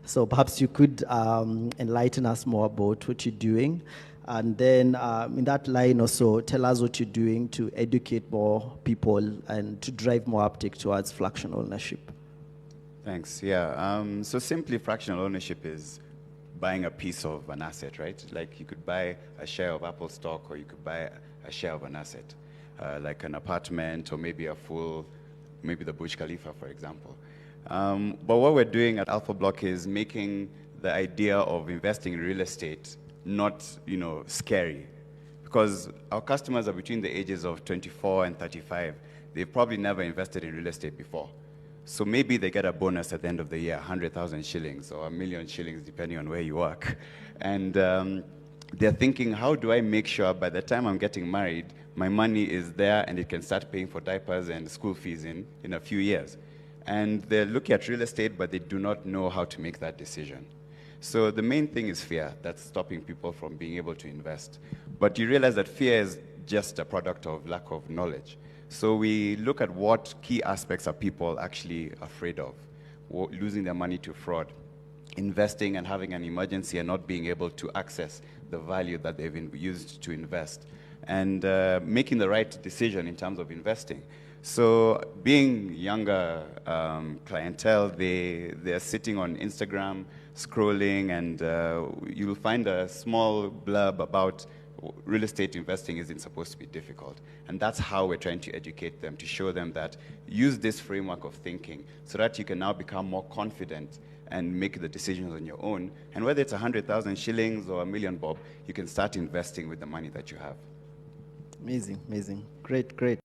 So perhaps you could enlighten us more about what you're doing. And then in that line also, tell us what you're doing to educate more people and to drive more uptake towards fractional ownership. Thanks. Yeah. So simply, fractional ownership is buying a piece of an asset, right? Like you could buy a share of Apple stock, or you could buy a share of an asset, like an apartment, or maybe maybe the Burj Khalifa, for example. But what we're doing at alphabloQ is making the idea of investing in real estate not, scary, because our customers are between the ages of 24 and 35. They've probably never invested in real estate before. So maybe they get a bonus at the end of the year, 100,000 shillings or 1,000,000 shillings, depending on where you work. And they're thinking, how do I make sure by the time I'm getting married, my money is there and it can start paying for diapers and school fees in a few years? And they're looking at real estate, but they do not know how to make that decision. So the main thing is fear that's stopping people from being able to invest. But you realize that fear is just a product of lack of knowledge. So we look at what key aspects are people actually afraid of: losing their money to fraud, investing and having an emergency and not being able to access the value that they've used to invest, and making the right decision in terms of investing. So being younger clientele, they're sitting on Instagram, scrolling, and you'll find a small blurb about real estate investing isn't supposed to be difficult. And that's how we're trying to educate them, to show them that use this framework of thinking so that you can now become more confident and make the decisions on your own. And whether it's 100,000 shillings or 1,000,000 bob, you can start investing with the money that you have. Amazing, amazing. Great, great.